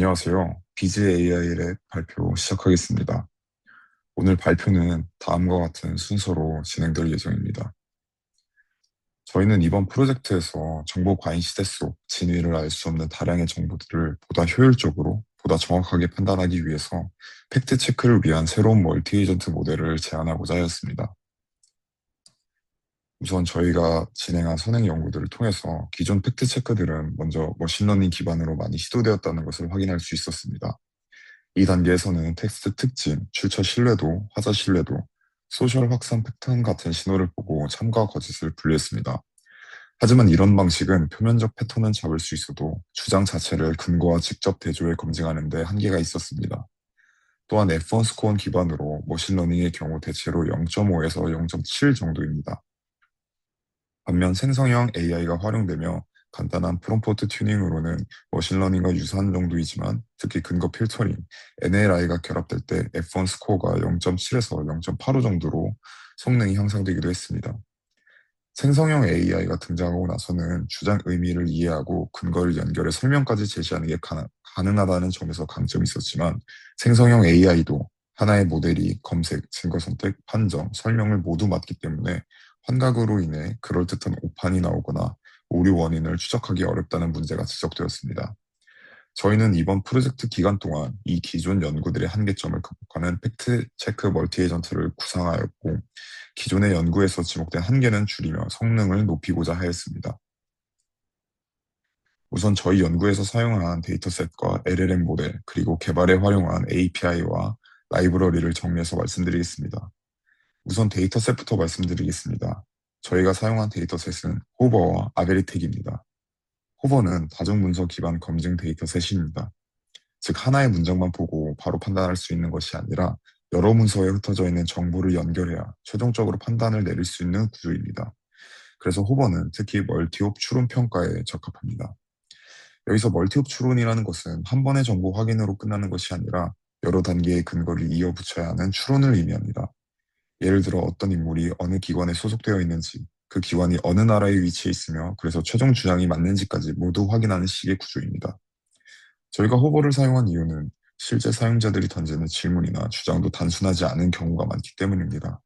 안녕하세요. 비즈 AI 랩 발표 시작하겠습니다. 오늘 발표는 다음과 같은 순서로 진행될 예정입니다. 저희는 이번 프로젝트에서 정보 과잉 시대 속 진위를 알 수 없는 다량의 정보들을 보다 효율적으로, 보다 정확하게 판단하기 위해서 팩트 체크를 위한 새로운 멀티 에이전트 모델을 제안하고자 하였습니다. 우선 저희가 진행한 선행 연구들을 통해서 기존 팩트 체크들은 먼저 머신러닝 기반으로 많이 시도되었다는 것을 확인할 수 있었습니다. 이 단계에서는 텍스트 특징, 출처 신뢰도, 화자 신뢰도, 소셜 확산 패턴 같은 신호를 보고 참과 거짓을 분류했습니다. 하지만 이런 방식은 표면적 패턴은 잡을 수 있어도 주장 자체를 근거와 직접 대조해 검증하는 데 한계가 있었습니다. 또한 F1 스코어 기반으로 머신러닝의 경우 대체로 0.5에서 0.7 정도입니다. 반면 생성형 AI가 활용되며 간단한 프롬프트 튜닝으로는 머신러닝과 유사한 정도이지만 특히 근거 필터링, NLI가 결합될 때 F1 스코어가 0.7에서 0.85 정도로 성능이 향상되기도 했습니다. 생성형 AI가 등장하고 나서는 주장 의미를 이해하고 근거를 연결해 설명까지 제시하는 게 가능하다는 점에서 강점이 있었지만 생성형 AI도 하나의 모델이 검색, 증거 선택, 판정, 설명을 모두 맡기 때문에 환각으로 인해 그럴듯한 오판이 나오거나 오류 원인을 추적하기 어렵다는 문제가 지적되었습니다. 저희는 이번 프로젝트 기간 동안 이 기존 연구들의 한계점을 극복하는 팩트 체크 멀티 에이전트를 구상하였고, 기존의 연구에서 지목된 한계는 줄이며 성능을 높이고자 하였습니다. 우선 저희 연구에서 사용한 데이터셋과 LLM 모델, 그리고 개발에 활용한 API와 라이브러리를 정리해서 말씀드리겠습니다. 우선 데이터셋부터 말씀드리겠습니다. 저희가 사용한 데이터셋은 호버와 아베리텍입니다. 호버는 다중문서 기반 검증 데이터셋입니다. 즉 하나의 문장만 보고 바로 판단할 수 있는 것이 아니라 여러 문서에 흩어져 있는 정보를 연결해야 최종적으로 판단을 내릴 수 있는 구조입니다. 그래서 호버는 특히 멀티옵 추론 평가에 적합합니다. 여기서 멀티옵 추론이라는 것은 한 번의 정보 확인으로 끝나는 것이 아니라 여러 단계의 근거를 이어붙여야 하는 추론을 의미합니다. 예를 들어 어떤 인물이 어느 기관에 소속되어 있는지, 그 기관이 어느 나라에 위치해 있으며 그래서 최종 주장이 맞는지까지 모두 확인하는 식의 구조입니다. 저희가 호버를 사용한 이유는 실제 사용자들이 던지는 질문이나 주장도 단순하지 않은 경우가 많기 때문입니다.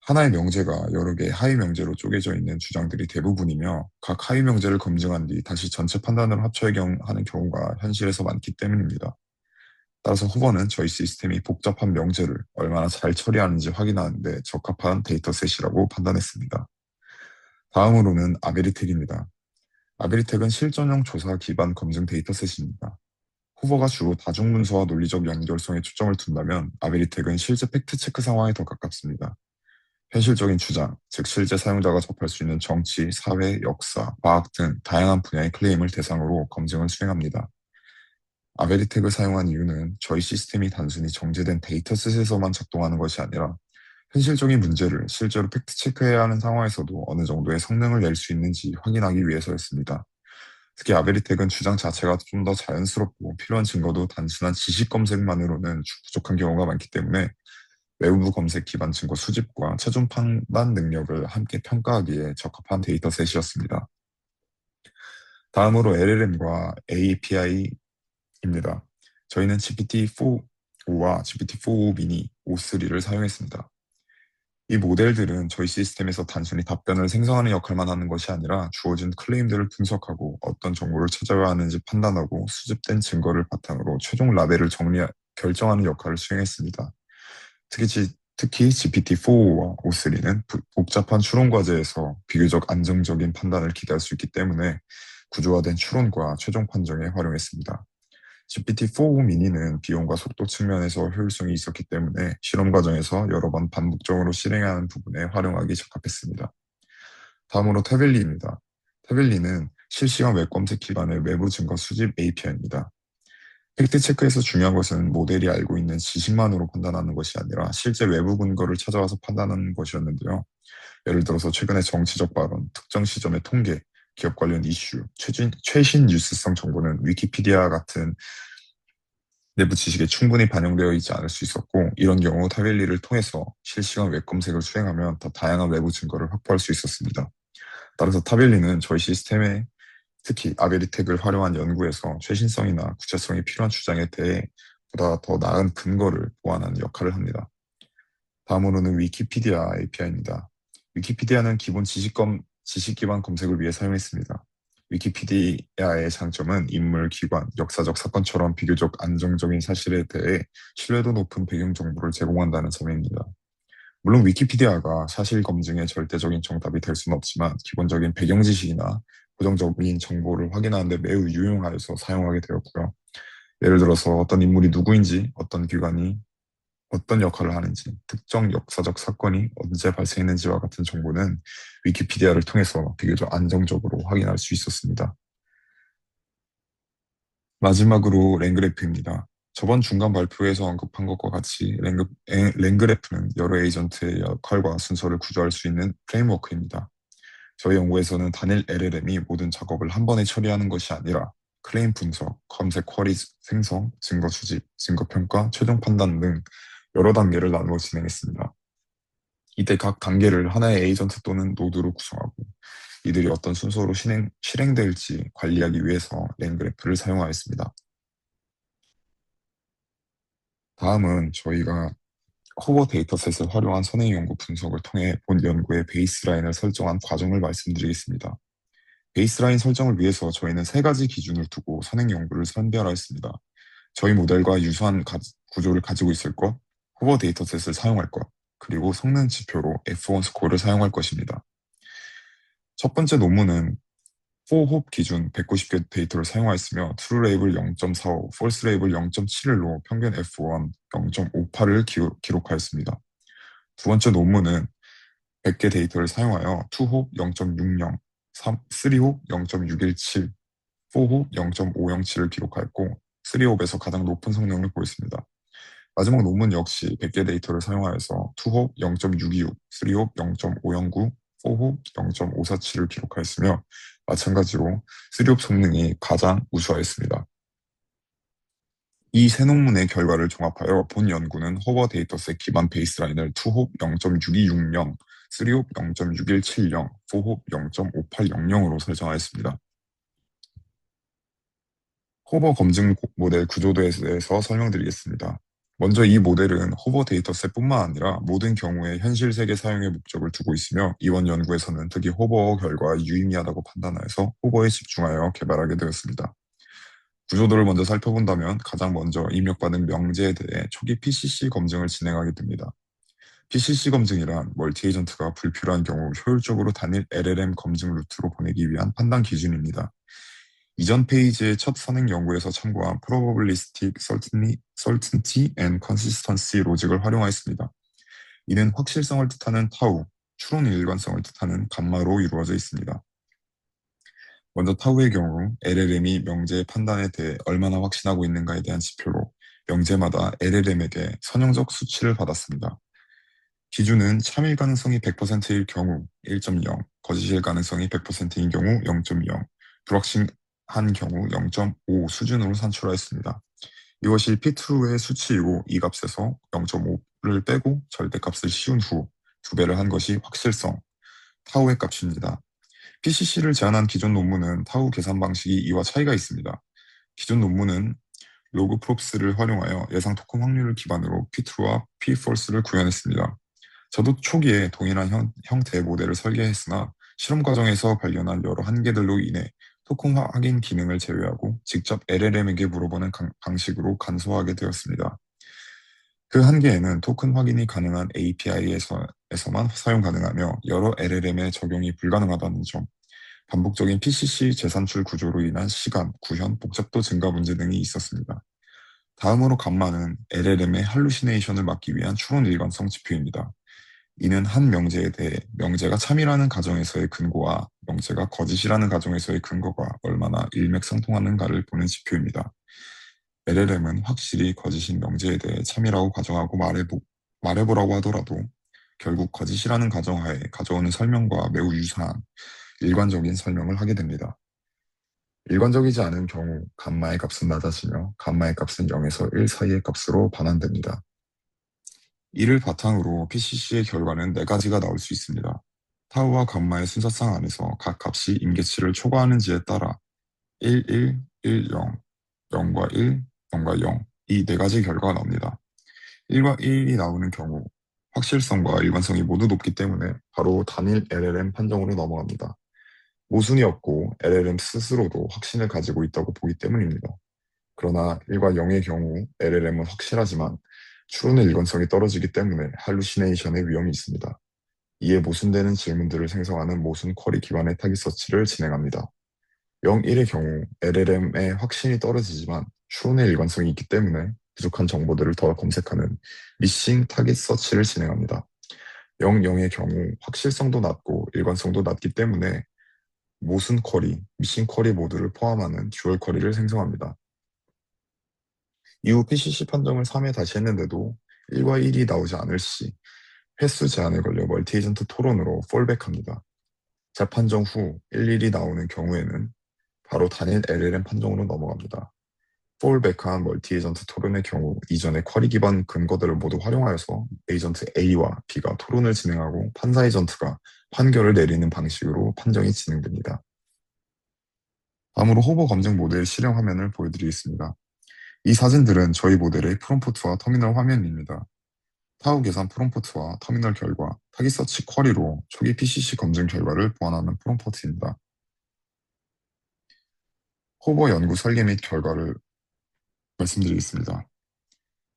하나의 명제가 여러 개의 하위 명제로 쪼개져 있는 주장들이 대부분이며 각 하위 명제를 검증한 뒤 다시 전체 판단을 합쳐야 하는 경우가 현실에서 많기 때문입니다. 따라서 호버는 저희 시스템이 복잡한 명제를 얼마나 잘 처리하는지 확인하는 데 적합한 데이터셋이라고 판단했습니다. 다음으로는 아베리텍입니다. 아베리텍은 실전형 조사 기반 검증 데이터셋입니다. 후보가 주로 다중문서와 논리적 연결성에 초점을 둔다면 아베리텍은 실제 팩트체크 상황에 더 가깝습니다. 현실적인 주장, 즉 실제 사용자가 접할 수 있는 정치, 사회, 역사, 과학 등 다양한 분야의 클레임을 대상으로 검증을 수행합니다. 아베리텍을 사용한 이유는 저희 시스템이 단순히 정제된 데이터셋에서만 작동하는 것이 아니라 현실적인 문제를 실제로 팩트체크해야 하는 상황에서도 어느 정도의 성능을 낼 수 있는지 확인하기 위해서였습니다. 특히 아베리텍은 주장 자체가 좀 더 자연스럽고 필요한 증거도 단순한 지식 검색만으로는 부족한 경우가 많기 때문에 외부 검색 기반 증거 수집과 최종 판단 능력을 함께 평가하기에 적합한 데이터셋이었습니다. 다음으로 LLM과 API입니다. 저희는 GPT-4오와 GPT-4o 미니 O3를 사용했습니다. 이 모델들은 저희 시스템에서 단순히 답변을 생성하는 역할만 하는 것이 아니라 주어진 클레임들을 분석하고 어떤 정보를 찾아야 하는지 판단하고 수집된 증거를 바탕으로 최종 라벨을 결정하는 역할을 수행했습니다. 특히 GPT-4와 O3는 복잡한 추론 과제에서 비교적 안정적인 판단을 기대할 수 있기 때문에 구조화된 추론과 최종 판정에 활용했습니다. GPT-4 미니는 비용과 속도 측면에서 효율성이 있었기 때문에 실험 과정에서 여러 번 반복적으로 실행하는 부분에 활용하기 적합했습니다. 다음으로 타벨리입니다. 타벨리는 실시간 웹 검색 기반의 외부 증거 수집 API입니다. 팩트체크에서 중요한 것은 모델이 알고 있는 지식만으로 판단하는 것이 아니라 실제 외부 근거를 찾아와서 판단하는 것이었는데요. 예를 들어서 최근의 정치적 발언, 특정 시점의 통계, 기업 관련 이슈, 최신 뉴스성 정보는 위키피디아 같은 내부 지식에 충분히 반영되어 있지 않을 수 있었고, 이런 경우 타벨리를 통해서 실시간 웹 검색을 수행하면 더 다양한 외부 증거를 확보할 수 있었습니다. 따라서 타벨리는 저희 시스템의 특히 아베리텍을 활용한 연구에서 최신성이나 구체성이 필요한 주장에 대해 보다 더 나은 근거를 보완하는 역할을 합니다. 다음으로는 위키피디아 API입니다. 위키피디아는 기본 지식 기반 검색을 위해 사용했습니다. 위키피디아의 장점은 인물, 기관, 역사적 사건처럼 비교적 안정적인 사실에 대해 신뢰도 높은 배경 정보를 제공한다는 점입니다. 물론 위키피디아가 사실 검증의 절대적인 정답이 될 수는 없지만 기본적인 배경 지식이나 고정적인 정보를 확인하는 데 매우 유용하여서 사용하게 되었고요. 예를 들어서 어떤 인물이 누구인지, 어떤 기관이 어떤 역할을 하는지, 특정 역사적 사건이 언제 발생했는지와 같은 정보는 위키피디아를 통해서 비교적 안정적으로 확인할 수 있었습니다. 마지막으로 랭그래프입니다. 저번 중간 발표에서 언급한 것과 같이 랭그래프는 여러 에이전트의 역할과 순서를 구조할 수 있는 프레임워크입니다. 저희 연구에서는 단일 LLM이 모든 작업을 한 번에 처리하는 것이 아니라 클레임 분석, 검색 쿼리 생성, 증거 수집, 증거 평가, 최종 판단 등 여러 단계를 나누어 진행했습니다. 이때 각 단계를 하나의 에이전트 또는 노드로 구성하고 이들이 어떤 순서로 실행될지 관리하기 위해서 랭그래프를 사용하였습니다. 다음은 저희가 호버 데이터셋을 활용한 선행 연구 분석을 통해 본 연구의 베이스라인을 설정한 과정을 말씀드리겠습니다. 베이스라인 설정을 위해서 저희는 세 가지 기준을 두고 선행 연구를 선별하였습니다. 저희 모델과 유사한 구조를 가지고 있을 것, 호버 데이터셋을 사용할 것, 그리고 성능 지표로 F1 스코어를 사용할 것입니다. 첫 번째 논문은 포홉 기준 190개 데이터를 사용하였으며 true label 0.45, false label 0.71로 평균 F1 0.58을 기록하였습니다. 두 번째 논문은 100개 데이터를 사용하여 2홉 0.60, 3홉 0.617, 4홉 0.507을 기록하였고 3홉에서 가장 높은 성능을 보였습니다. 마지막 논문 역시 100개 데이터를 사용하여서 2홉 0.626, 3홉 0.509, 4홉 0.547을 기록하였으며 마찬가지로 3홉 성능이 가장 우수하였습니다. 이 세 논문의 결과를 종합하여 본 연구는 허버 데이터셋 기반 베이스라인을 2홉 0.6260, 3홉 0.6170, 4홉 0.5800으로 설정하였습니다. 호버 검증 모델 구조도에 대해서 설명드리겠습니다. 먼저 이 모델은 호버 데이터셋뿐만 아니라 모든 경우에 현실 세계 사용의 목적을 두고 있으며 이번 연구에서는 특히 호버 결과가 유의미하다고 판단하여서 호버에 집중하여 개발하게 되었습니다. 구조도를 먼저 살펴본다면 가장 먼저 입력받은 명제에 대해 초기 PCC 검증을 진행하게 됩니다. PCC 검증이란 멀티 에이전트가 불필요한 경우 효율적으로 단일 LLM 검증 루트로 보내기 위한 판단 기준입니다. 이전 페이지의 첫 선행 연구에서 참고한 Probabilistic Certainty and Consistency 로직을 활용하였습니다. 이는 확실성을 뜻하는 타우, 추론 일관성을 뜻하는 감마로 이루어져 있습니다. 먼저 타우의 경우 LLM이 명제의 판단에 대해 얼마나 확신하고 있는가에 대한 지표로 명제마다 LLM에게 선형적 수치를 받았습니다. 기준은 참일 가능성이 100%일 경우 1.0, 거짓일 가능성이 100%인 경우 0.0, 불확실한 경우 0.5 수준으로 산출하였습니다. 이것이 피트루의 수치이고 이 값에서 0.5를 빼고 절대값을 씌운 후 2배를 한 것이 확실성, 타우의 값입니다. PCC를 제한한 기존 논문은 타우 계산 방식이 이와 차이가 있습니다. 기존 논문은 로그 프롭스를 활용하여 예상 토큰 확률을 기반으로 P-true와 P-false를 구현했습니다. 저도 초기에 동일한 형태의 모델을 설계했으나 실험 과정에서 발견한 여러 한계들로 인해 토큰 확인 기능을 제외하고 직접 LLM에게 물어보는 방식으로 간소화하게 되었습니다. 그 한계에는 토큰 확인이 가능한 API에서만 사용 가능하며 여러 LLM에 적용이 불가능하다는 점, 반복적인 PCC 재산출 구조로 인한 시간, 구현, 복잡도 증가 문제 등이 있었습니다. 다음으로 감마는 LLM의 할루시네이션을 막기 위한 추론 일관성 지표입니다. 이는 한 명제에 대해 명제가 참이라는 가정에서의 근거와 명제가 거짓이라는 가정에서의 근거가 얼마나 일맥상통하는가를 보는 지표입니다. LLM은 확실히 거짓인 명제에 대해 참이라고 가정하고 말해보라고 하더라도 결국 거짓이라는 가정하에 가져오는 설명과 매우 유사한 일관적인 설명을 하게 됩니다. 일관적이지 않은 경우 감마의 값은 낮아지며 감마의 값은 0에서 1 사이의 값으로 반환됩니다. 이를 바탕으로 PCC의 결과는 4가지가 나올 수 있습니다. 타우와 감마의 순서상 안에서 각 값이 임계치를 초과하는지에 따라 1, 1, 1, 0, 0과 1, 0과 0. 이 네 가지 결과가 나옵니다. 1과 1이 나오는 경우 확실성과 일관성이 모두 높기 때문에 바로 단일 LLM 판정으로 넘어갑니다. 모순이 없고 LLM 스스로도 확신을 가지고 있다고 보기 때문입니다. 그러나 1과 0의 경우 LLM은 확실하지만 추론의 일관성이 떨어지기 때문에 할루시네이션의 위험이 있습니다. 이에 모순되는 질문들을 생성하는 모순 쿼리 기반의 타깃 서치를 진행합니다. 0, 1의 경우 LLM의 확신이 떨어지지만 추론의 일관성이 있기 때문에 부족한 정보들을 더 검색하는 미싱 타깃 서치를 진행합니다. 0, 0의 경우 확실성도 낮고 일관성도 낮기 때문에 모순 쿼리, 미싱 쿼리 모두를 포함하는 듀얼 쿼리를 생성합니다. 이후 PCC 판정을 3회 다시 했는데도 1과 1이 나오지 않을 시 횟수 제한에 걸려 멀티 에이전트 토론으로 폴백합니다. 재판정 후 1, 1이 나오는 경우에는 바로 단일 LLM 판정으로 넘어갑니다. 폴백한 멀티 에이전트 토론의 경우 이전의 쿼리 기반 근거들을 모두 활용하여서 에이전트 A와 B가 토론을 진행하고 판사 에이전트가 판결을 내리는 방식으로 판정이 진행됩니다. 다음으로 호버 검증 모델 실행 화면을 보여드리겠습니다. 이 사진들은 저희 모델의 프롬프트와 터미널 화면입니다. 타우 계산 프롬프트와 터미널 결과, 타깃 서치 쿼리로 초기 PCC 검증 결과를 보완하는 프롬프트입니다. 호버 연구 설계 및 결과를 말씀드리겠습니다.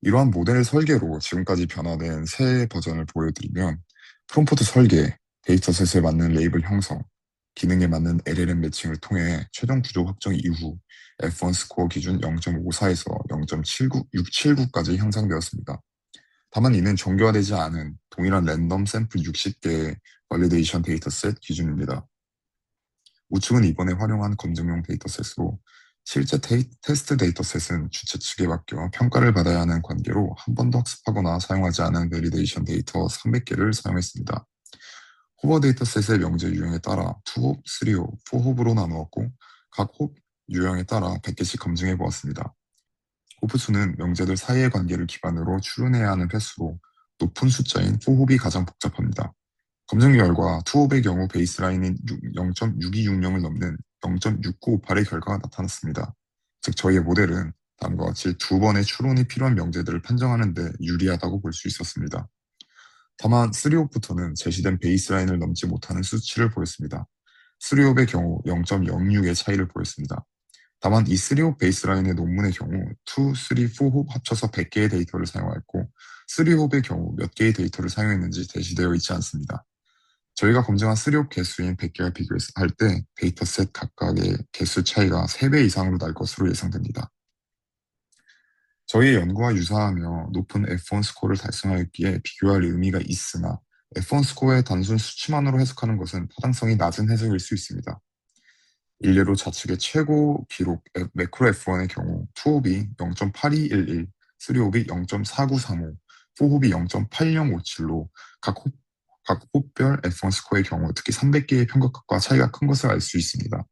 이러한 모델 설계로 지금까지 변화된 새 버전을 보여드리면 프롬프트 설계, 데이터셋에 맞는 레이블 형성, 기능에 맞는 LLM 매칭을 통해 최종 구조 확정 이후 F1 스코어 기준 0.54에서 0.679까지 향상되었습니다. 다만 이는 정교화되지 않은 동일한 랜덤 샘플 60개의 발리데이션 데이터셋 기준입니다. 우측은 이번에 활용한 검증용 데이터셋으로 실제 테스트 데이터셋은 주체 측에 맡겨 평가를 받아야 하는 관계로 한 번도 학습하거나 사용하지 않은 밸리데이션 데이터 300개를 사용했습니다. 호버 데이터셋의 명제 유형에 따라 2홉, 3홉, 4홉으로 나누었고 각 홉 유형에 따라 100개씩 검증해 보았습니다. 호프 수는 명제들 사이의 관계를 기반으로 추론해야 하는 횟수로 높은 숫자인 4홉이 가장 복잡합니다. 검증 결과 투홉의 경우 베이스라인인 0.6260을 넘는 0.6958의 결과가 나타났습니다. 즉 저희의 모델은 다음과 같이 두 번의 추론이 필요한 명제들을 판정하는 데 유리하다고 볼 수 있었습니다. 다만 3홉부터는 제시된 베이스라인을 넘지 못하는 수치를 보였습니다. 3홉의 경우 0.06의 차이를 보였습니다. 다만 이 3홉 베이스라인의 논문의 경우 2, 3, 4홉 합쳐서 100개의 데이터를 사용하였고 3홉의 경우 몇 개의 데이터를 사용했는지 제시되어 있지 않습니다. 저희가 검증한 3홉 개수인 100개와 비교할 때 데이터셋 각각의 개수 차이가 3배 이상으로 날 것으로 예상됩니다. 저희의 연구와 유사하며 높은 F1 스코어를 달성하였기에 비교할 의미가 있으나 F1 스코어의 단순 수치만으로 해석하는 것은 타당성이 낮은 해석일 수 있습니다. 일례로 좌측의 최고 기록 매크로 F1의 경우 2홉이 0.8211, 3홉이 0.4935, 4홉이 0.8057로 각 호별 F1 스코어의 경우 특히 300개의 편곡과 차이가 큰 것을 알 수 있습니다.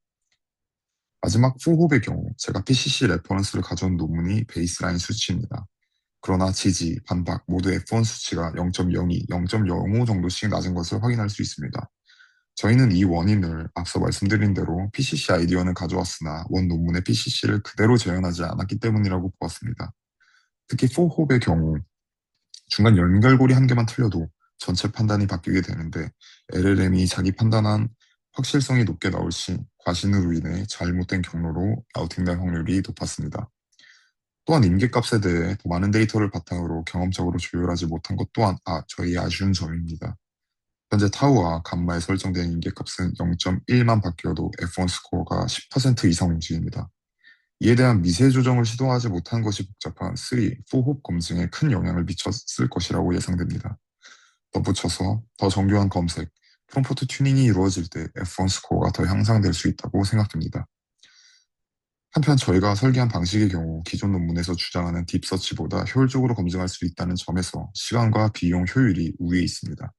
마지막 4홉의 경우 제가 PCC 레퍼런스를 가져온 논문이 베이스라인 수치입니다. 그러나 지지, 반박 모두 F1 수치가 0.02, 0.05 정도씩 낮은 것을 확인할 수 있습니다. 저희는 이 원인을 앞서 말씀드린 대로 PCC 아이디어는 가져왔으나 원 논문의 PCC를 그대로 재현하지 않았기 때문이라고 보았습니다. 특히 4홉의 경우 중간 연결고리 한 개만 틀려도 전체 판단이 바뀌게 되는데 LLM이 자기 판단한 확실성이 높게 나올 시 과신으로 인해 잘못된 경로로 아우팅될 확률이 높았습니다. 또한 임계값에 대해 더 많은 데이터를 바탕으로 경험적으로 조율하지 못한 것 또한 저희의 아쉬운 점입니다. 현재 타우와 감마에 설정된 임계값은 0.1만 바뀌어도 F1 스코어가 10% 이상 움직입니다. 이에 대한 미세 조정을 시도하지 못한 것이 복잡한 3, 4홉 검증에 큰 영향을 미쳤을 것이라고 예상됩니다. 덧붙여서 더 정교한 검색, 프롬프트 튜닝이 이루어질 때 F1 스코어가 더 향상될 수 있다고 생각됩니다. 한편 저희가 설계한 방식의 경우 기존 논문에서 주장하는 딥서치보다 효율적으로 검증할 수 있다는 점에서 시간과 비용 효율이 우위에 있습니다.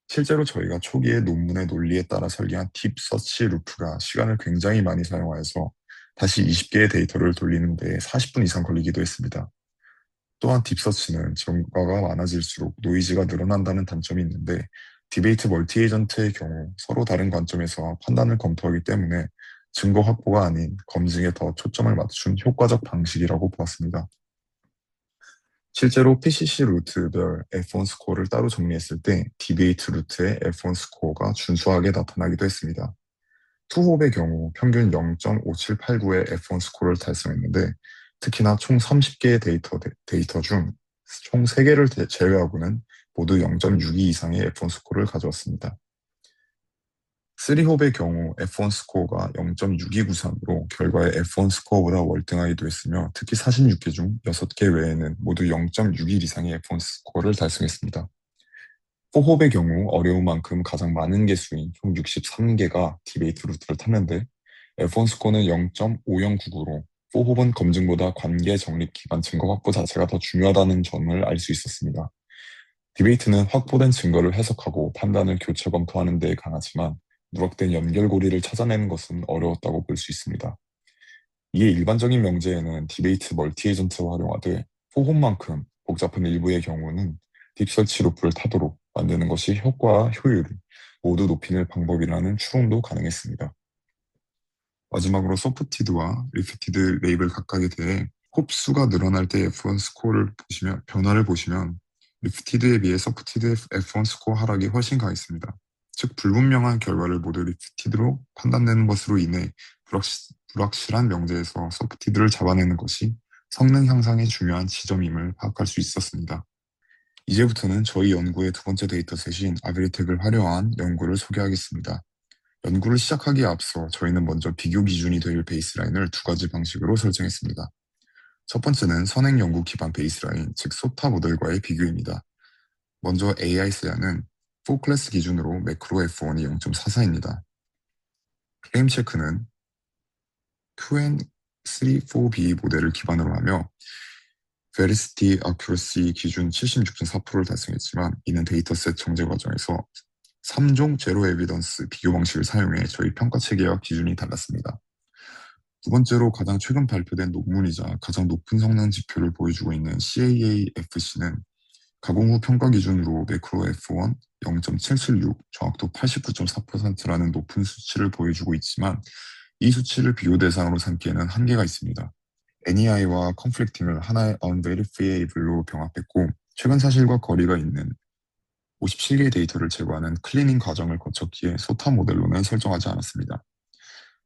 실제로 저희가 초기에 논문의 논리에 따라 설계한 딥서치 루프가 시간을 굉장히 많이 사용하여서 다시 20개의 데이터를 돌리는 데 40분 이상 걸리기도 했습니다. 또한 딥서치는 정보가 많아질수록 노이즈가 늘어난다는 단점이 있는데 디베이트 멀티 에이전트의 경우 서로 다른 관점에서 판단을 검토하기 때문에 증거 확보가 아닌 검증에 더 초점을 맞춘 효과적 방식이라고 보았습니다. 실제로 PCC 루트별 F1 스코어를 따로 정리했을 때 디베이트 루트의 F1 스코어가 준수하게 나타나기도 했습니다. 투홉의 경우 평균 0.5789의 F1 스코어를 달성했는데 특히나 총 30개의 데이터 중 총 3개를 제외하고는 모두 0.62 이상의 F1 스코어를 가져왔습니다. 3홉의 경우 F1 스코어가 0.6293으로 결과에 F1 스코어보다 월등하기도 했으며 특히 46개 중 6개 외에는 모두 0.61 이상의 F1 스코어를 달성했습니다. 4홉의 경우 어려운 만큼 가장 많은 개수인 총 63개가 디베이트 루트를 탔는데 F1 스코어는 0.5099로 4홉은 검증보다 관계 정립 기반 증거 확보 자체가 더 중요하다는 점을 알 수 있었습니다. 디베이트는 확보된 증거를 해석하고 판단을 교차 검토하는 데 강하지만 누락된 연결고리를 찾아내는 것은 어려웠다고 볼 수 있습니다. 이에 일반적인 명제에는 디베이트 멀티 에이전트를 활용하되 4홈만큼 복잡한 일부의 경우는 딥서치 루프를 타도록 만드는 것이 효과와 효율을 모두 높이는 방법이라는 추론도 가능했습니다. 마지막으로 서포티드와 리피티드 레이블 각각에 대해 홉수가 늘어날 때 F1 스코어를 보시면 변화를 보시면 리피티드에 비해 서포티드의 F1 스코어 하락이 훨씬 강했습니다. 즉 불분명한 결과를 모두 리피티드로 판단되는 것으로 인해 불확실한 명제에서 서포티드를 잡아내는 것이 성능 향상에 중요한 지점임을 파악할 수 있었습니다. 이제부터는 저희 연구의 두 번째 데이터셋인 아비리텍을 활용한 연구를 소개하겠습니다. 연구를 시작하기에 앞서 저희는 먼저 비교 기준이 될 베이스라인을 두 가지 방식으로 설정했습니다. 첫 번째는 선행 연구 기반 베이스라인, 즉 소타 모델과의 비교입니다. 먼저 AI 세아는 4클래스 기준으로 매크로 F1이 0.44입니다. 클레임 체크는 QN3-4B 모델을 기반으로 하며 Veracity Accuracy 기준 76.4%를 달성했지만 이는 데이터셋 정제 과정에서 3종 제로 에비던스 비교 방식을 사용해 저희 평가 체계와 기준이 달랐습니다. 두 번째로 가장 최근 발표된 논문이자 가장 높은 성능 지표를 보여주고 있는 CAA-FC는 가공 후 평가 기준으로 매크로 F1 0.776, 정확도 89.4%라는 높은 수치를 보여주고 있지만 이 수치를 비교 대상으로 삼기에는 한계가 있습니다. NEI와 컨플릭팅을 하나의 unverifiable로 병합했고 최근 사실과 거리가 있는 57개의 데이터를 제거하는 클리닝 과정을 거쳤기에 소타 모델로는 설정하지 않았습니다.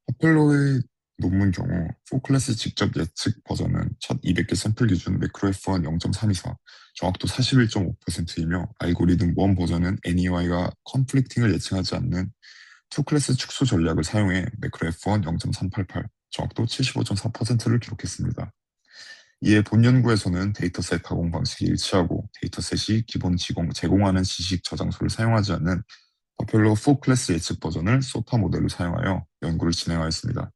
하펠로의 논문 경우 4클래스 직접 예측 버전은 첫 200개 샘플 기준 매크로 F1 0.324, 정확도 41.5%이며 알고리즘 1 버전은 NEY가 컨플릭팅을 예측하지 않는 2클래스 축소 전략을 사용해 매크로 F1 0.388, 정확도 75.4%를 기록했습니다. 이에 본 연구에서는 데이터셋 가공 방식이 일치하고 데이터셋이 기본 제공하는 지식 저장소를 사용하지 않는 버펠로 4클래스 예측 버전을 소타 모델로 사용하여 연구를 진행하였습니다.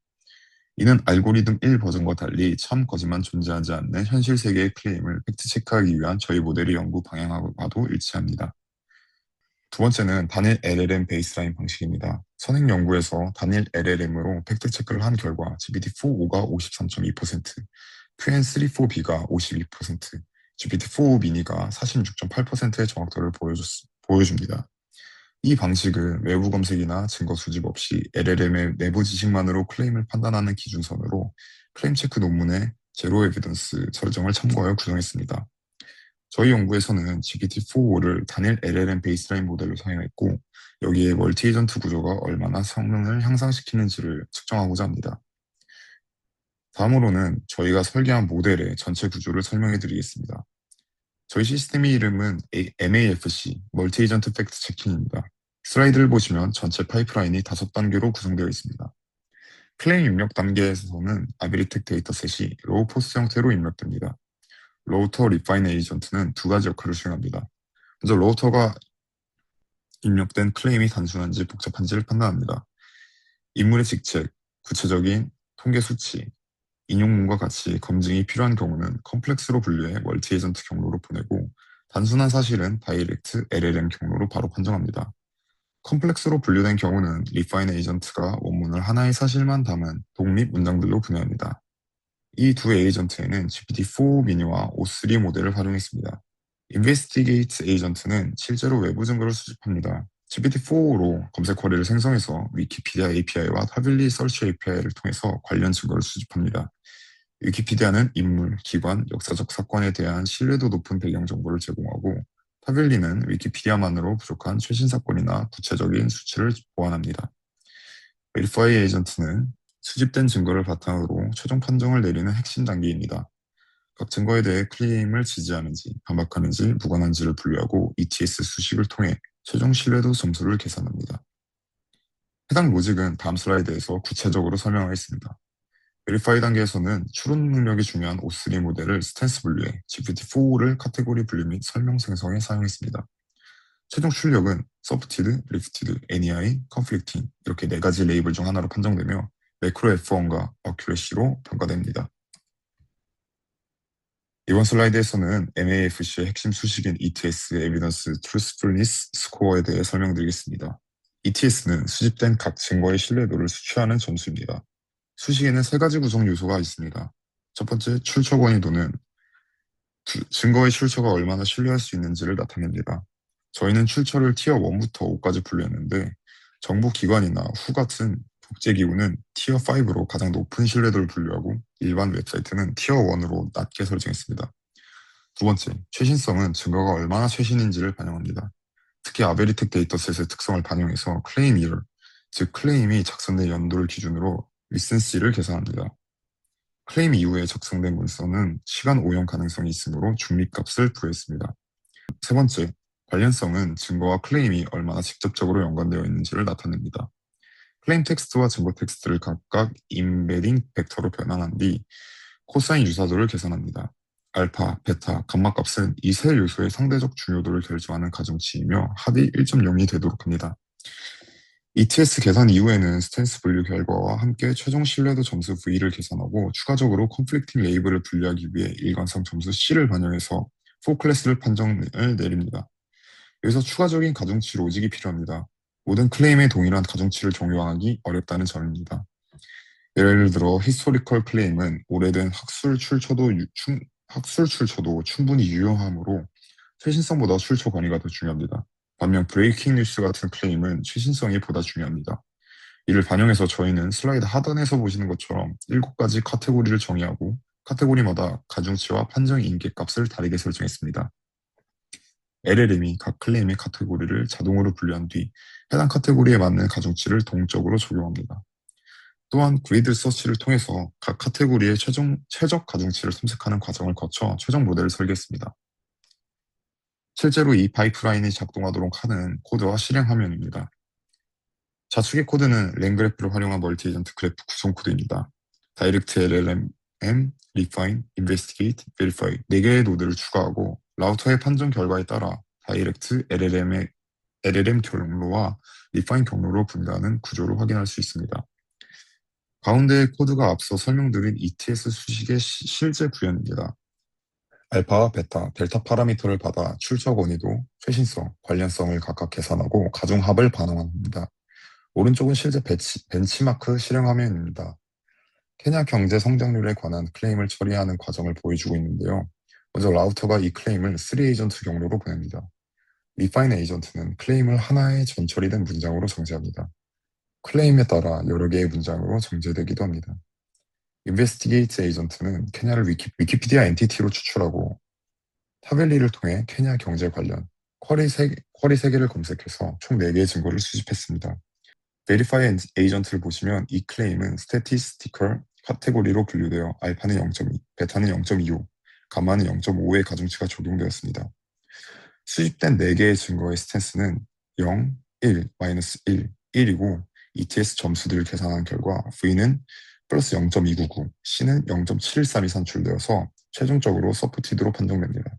이는 알고리즘 1 버전과 달리 참 거짓만 존재하지 않는 현실 세계의 클레임을 팩트체크하기 위한 저희 모델의 연구 방향과도 일치합니다. 두 번째는 단일 LLM 베이스라인 방식입니다. 선행 연구에서 단일 LLM으로 팩트체크를 한 결과 GPT-4o가 53.2%, QN3-4B가 52%, GPT-4o 미니가 46.8%의 정확도를 보여줍니다. 이 방식은 외부 검색이나 증거 수집 없이 LLM의 내부 지식만으로 클레임을 판단하는 기준선으로 클레임 체크 논문의 제로 에비던스 설정을 참고하여 구성했습니다. 저희 연구에서는 GPT-4o를 단일 LLM 베이스라인 모델로 사용했고 여기에 멀티 에이전트 구조가 얼마나 성능을 향상시키는지를 측정하고자 합니다. 다음으로는 저희가 설계한 모델의 전체 구조를 설명해 드리겠습니다. 저희 시스템의 이름은 MAFC, 멀티 에이전트 팩트 체킹입니다. 슬라이드를 보시면 전체 파이프라인이 5단계로 구성되어 있습니다. 클레임 입력 단계에서는 아비리텍 데이터셋이 로우 포스 형태로 입력됩니다. 로우터 리파인 에이전트는 두 가지 역할을 수행합니다. 먼저 로우터가 입력된 클레임이 단순한지 복잡한지를 판단합니다. 인물의 직책, 구체적인 통계 수치, 인용문과 같이 검증이 필요한 경우는 컴플렉스로 분류해 멀티 에이전트 경로로 보내고 단순한 사실은 다이렉트 LLM 경로로 바로 판정합니다. 컴플렉스로 분류된 경우는 리파인 에이전트가 원문을 하나의 사실만 담은 독립 문장들로 분해합니다. 이 두 에이전트에는 GPT-4 미니와 O3 모델을 활용했습니다. Investigate 에이전트는 실제로 외부 증거를 수집합니다. GPT-4로 검색 쿼리를 생성해서 위키피디아 API와 타빌리 서치 API를 통해서 관련 증거를 수집합니다. 위키피디아는 인물, 기관, 역사적 사건에 대한 신뢰도 높은 배경 정보를 제공하고 타빌리는 위키피디아만으로 부족한 최신 사건이나 구체적인 수치를 보완합니다. Verify 에이전트는 수집된 증거를 바탕으로 최종 판정을 내리는 핵심 단계입니다. 각 증거에 대해 클레임을 지지하는지, 반박하는지, 무관한지를 분류하고 ETS 수식을 통해 최종 신뢰도 점수를 계산합니다. 해당 로직은 다음 슬라이드에서 구체적으로 설명하겠습니다. Verify 단계에서는 추론 능력이 중요한 O3 모델을 스탠스 분류에 GPT-4를 카테고리 분류 및 설명 생성에 사용했습니다. 최종 출력은 Subted, Lifted, NEI, Conflicting 이렇게 네 가지 레이블 중 하나로 판정되며 매크로 F1과 Accuracy로 평가됩니다. 이번 슬라이드에서는 MAFC의 핵심 수식인 ETS, Evidence Truthfulness Score에 대해 설명드리겠습니다. ETS는 수집된 각 증거의 신뢰도를 수치하는 점수입니다. 수식에는 세 가지 구성 요소가 있습니다. 첫 번째, 출처 권위도는 증거의 출처가 얼마나 신뢰할 수 있는지를 나타냅니다. 저희는 출처를 티어 1부터 5까지 분류했는데 정부 기관이나 후 같은 국제기구는 티어 5로 가장 높은 신뢰도를 분류하고 일반 웹사이트는 티어 1으로 낮게 설정했습니다. 두 번째, 최신성은 증거가 얼마나 최신인지를 반영합니다. 특히 아베리텍 데이터셋의 특성을 반영해서 클레임 이열, 즉 클레임이 작성된 연도를 기준으로 리센시를 계산합니다. 클레임 이후에 작성된 문서는 시간 오염 가능성이 있으므로 중립값을 부여했습니다. 세 번째, 관련성은 증거와 클레임이 얼마나 직접적으로 연관되어 있는지를 나타냅니다. 클레임 텍스트와 증거 텍스트를 각각 임베딩 벡터로 변환한 뒤 코사인 유사도를 계산합니다. 알파, 베타, 감마 값은 이 세 요소의 상대적 중요도를 결정하는 가중치이며 합이 1.0이 되도록 합니다. ETS 계산 이후에는 스탠스 분류 결과와 함께 최종 신뢰도 점수 V를 계산하고 추가적으로 컨플릭팅 레이블을 분류하기 위해 일관성 점수 C를 반영해서 4클래스를 판정을 내립니다. 여기서 추가적인 가중치 로직이 필요합니다. 모든 클레임에 동일한 가중치를 적용하기 어렵다는 점입니다. 예를 들어 히스토리컬 클레임은 오래된 학술 출처도 충분히 유효하므로 최신성보다 출처 권위가 더 중요합니다. 반면 브레이킹 뉴스 같은 클레임은 최신성이 보다 중요합니다. 이를 반영해서 저희는 슬라이드 하단에서 보시는 것처럼 7가지 카테고리를 정의하고 카테고리마다 가중치와 판정 인계값을 다르게 설정했습니다. LLM이 각 클레임의 카테고리를 자동으로 분류한 뒤 해당 카테고리에 맞는 가중치를 동적으로 적용합니다. 또한 그리드 서치를 통해서 각 카테고리의 최적 가중치를 탐색하는 과정을 거쳐 최종 모델을 설계했습니다. 실제로 이 파이프라인이 작동하도록 하는 코드와 실행 화면입니다. 좌측의 코드는 랭그래프를 활용한 멀티 에이전트 그래프 구성 코드입니다. 다이렉트 LLM, Refine, Investigate, Verify 4개의 노드를 추가하고 라우터의 판정 결과에 따라 다이렉트 LLM 경로와 Refine 경로로 분류하는 구조를 확인할 수 있습니다. 가운데의 코드가 앞서 설명드린 ETS 수식의 실제 구현입니다. 알파와 베타, 델타 파라미터를 받아 출처 권위도, 최신성, 관련성을 각각 계산하고 가중합을 반영합니다. 오른쪽은 실제 벤치마크 실행 화면입니다. 케냐 경제 성장률에 관한 클레임을 처리하는 과정을 보여주고 있는데요. 먼저 라우터가 이 클레임을 3에이전트 경로로 보냅니다. 리파인 에이전트는 클레임을 하나의 전처리된 문장으로 정제합니다. 클레임에 따라 여러 개의 문장으로 정제되기도 합니다. 인베스티게이트 에이전트는 케냐를 위키피디아 엔티티로 추출하고 타벨리를 통해 케냐 경제 관련 쿼리 3개를 검색해서 총 4개의 증거를 수집했습니다. Verify 에이전트를 보시면 이 클레임은 Statistical 카테고리로 분류되어 알파는 0.2, 베타는 0.25, 감마는 0.5의 가중치가 적용되었습니다. 수집된 4개의 증거의 스탠스는 0, 1, 마이너스 1, 1이고 ETS 점수들을 계산한 결과 V는 플러스 0.299, C는 0.713이 산출되어서 최종적으로 서프티드로 판정됩니다.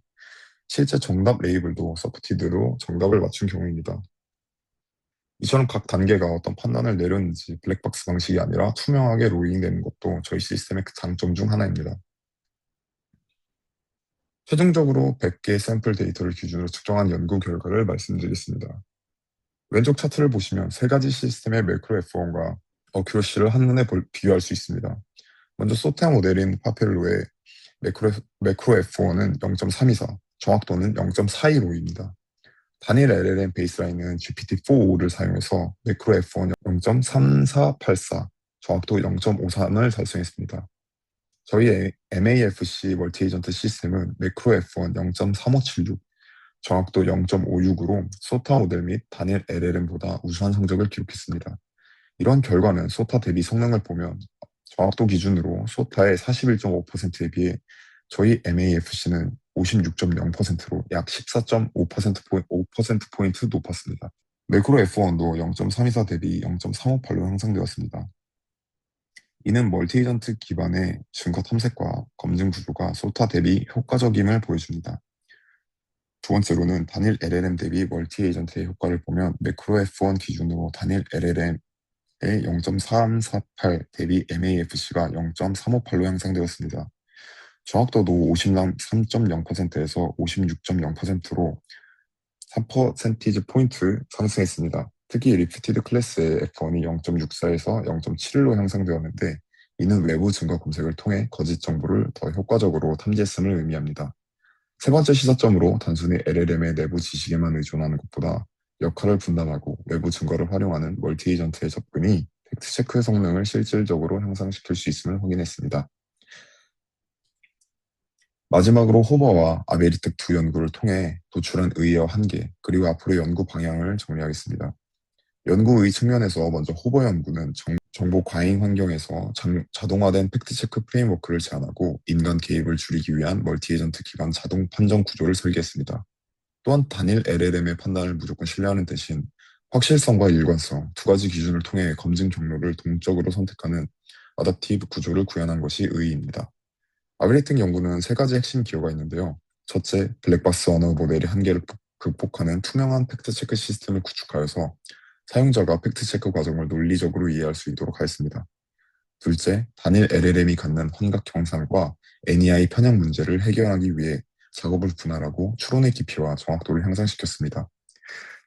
실제 정답 레이블도 서프티드로 정답을 맞춘 경우입니다. 이처럼 각 단계가 어떤 판단을 내렸는지 블랙박스 방식이 아니라 투명하게 로깅되는 것도 저희 시스템의 장점 중 하나입니다. 최종적으로 100개의 샘플 데이터를 기준으로 측정한 연구 결과를 말씀드리겠습니다. 왼쪽 차트를 보시면 3가지 시스템의 매크로 F1과 어큐러시를 한눈에 비교할 수 있습니다. 먼저 소테아 모델인 파펠로의 매크로 F1은 0.324, 정확도는 0.415입니다. 단일 LLM 베이스라인은 GPT-4를 사용해서 매크로 F1 0.3484, 정확도 0.53을 달성했습니다. 저희 MAFC 멀티 에이전트 시스템은 매크로 F1 0.3576, 정확도 0.56으로 소타 모델 및 단일 LLM보다 우수한 성적을 기록했습니다. 이런 결과는 소타 대비 성능을 보면 정확도 기준으로 소타의 41.5%에 비해 저희 MAFC는 56.0%로 약 14.5%포인트 높았습니다. 매크로 F1도 0.324 대비 0.358로 향상되었습니다. 이는 멀티 에이전트 기반의 증거 탐색과 검증 구조가 소타 대비 효과적임을 보여줍니다. 두 번째로는 단일 LLM 대비 멀티 에이전트의 효과를 보면 매크로 F1 기준으로 단일 LLM의 0.348 대비 MAFC가 0.358로 향상되었습니다. 정확도도 53.0%에서 56.0%로 3% 포인트 상승했습니다. 특히 리피티드 클래스의 F1이 0.64에서 0.71로 향상되었는데 이는 외부 증거 검색을 통해 거짓 정보를 더 효과적으로 탐지했음을 의미합니다. 세 번째 시사점으로 단순히 LLM의 내부 지식에만 의존하는 것보다 역할을 분담하고 외부 증거를 활용하는 멀티 에이전트의 접근이 팩트체크의 성능을 실질적으로 향상시킬 수 있음을 확인했습니다. 마지막으로 호버와 아베리텍 두 연구를 통해 도출한 의의와 한계, 그리고 앞으로 연구 방향을 정리하겠습니다. 연구의 측면에서 먼저 호버 연구는 정보 과잉 환경에서 자동화된 팩트체크 프레임워크를 제안하고 인간 개입을 줄이기 위한 멀티 에이전트 기반 자동 판정 구조를 설계했습니다. 또한 단일 LLM의 판단을 무조건 신뢰하는 대신 확실성과 일관성 두 가지 기준을 통해 검증 경로를 동적으로 선택하는 어댑티브 구조를 구현한 것이 의의입니다. 아베리텍 연구는 세 가지 핵심 기호가 있는데요. 첫째, 블랙박스 언어 모델의 한계를 극복하는 투명한 팩트체크 시스템을 구축하여서 사용자가 팩트체크 과정을 논리적으로 이해할 수 있도록 하였습니다. 둘째, 단일 LLM이 갖는 환각 형상과 NEI 편향 문제를 해결하기 위해 작업을 분할하고 추론의 깊이와 정확도를 향상시켰습니다.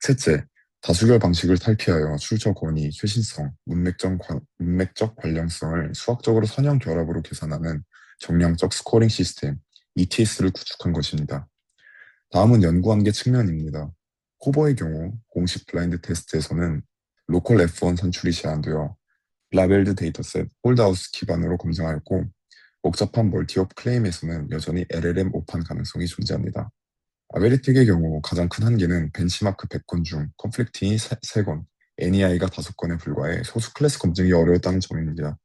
셋째, 다수결 방식을 탈피하여 출처 권위, 효신성, 문맥적 관련성을 수학적으로 선형 결합으로 계산하는 정량적 스코어링 시스템, ETS를 구축한 것입니다. 다음은 연구 한계 측면입니다. 호버의 경우 공식 블라인드 테스트에서는 로컬 F1 산출이 제한되어 라벨드 데이터셋 홀드하우스 기반으로 검증하였고 복잡한 멀티옵 클레임에서는 여전히 LLM 오판 가능성이 존재합니다. 아베리텍의 경우 가장 큰 한계는 벤치마크 100건 중 컨플릭팅이 3건, NEI가 5건에 불과해 소수 클래스 검증이 어려웠다는 점입니다.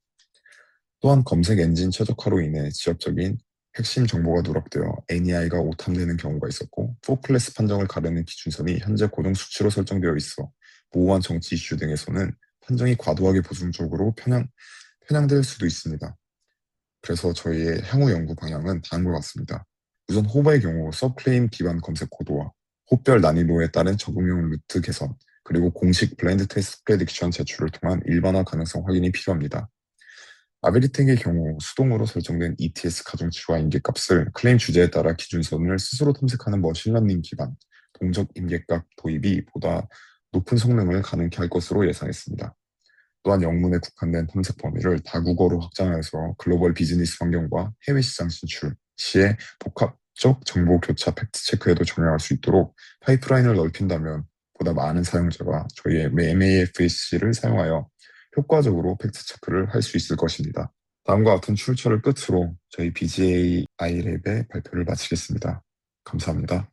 또한 검색 엔진 최적화로 인해 지역적인 핵심 정보가 누락되어 NEI가 오탐되는 경우가 있었고 4클래스 판정을 가르는 기준선이 현재 고정 수치로 설정되어 있어 모호한 정치 이슈 등에서는 판정이 과도하게 보수적으로 편향될 수도 있습니다. 그래서 저희의 향후 연구 방향은 다음과 같습니다. 우선 호버의 경우 서브클레임 기반 검색 고도화, 호별 난이도에 따른 적응형 루트 개선, 그리고 공식 블라인드 테스트 프레딕션 제출을 통한 일반화 가능성 확인이 필요합니다. 아베리텍의 경우 수동으로 설정된 ETS 가중치와 임계값을 클레임 주제에 따라 기준선을 스스로 탐색하는 머신러닝 기반 동적 임계값 도입이 보다 높은 성능을 가능케 할 것으로 예상했습니다. 또한 영문에 국한된 탐색 범위를 다국어로 확장해서 글로벌 비즈니스 환경과 해외 시장 진출 시에 복합적 정보 교차 팩트 체크에도 적용할 수 있도록 파이프라인을 넓힌다면 보다 많은 사용자가 저희의 MAFC를 사용하여 효과적으로 팩트 체크를 할 수 있을 것입니다. 다음과 같은 출처를 끝으로 저희 BGAI 랩의 발표를 마치겠습니다. 감사합니다.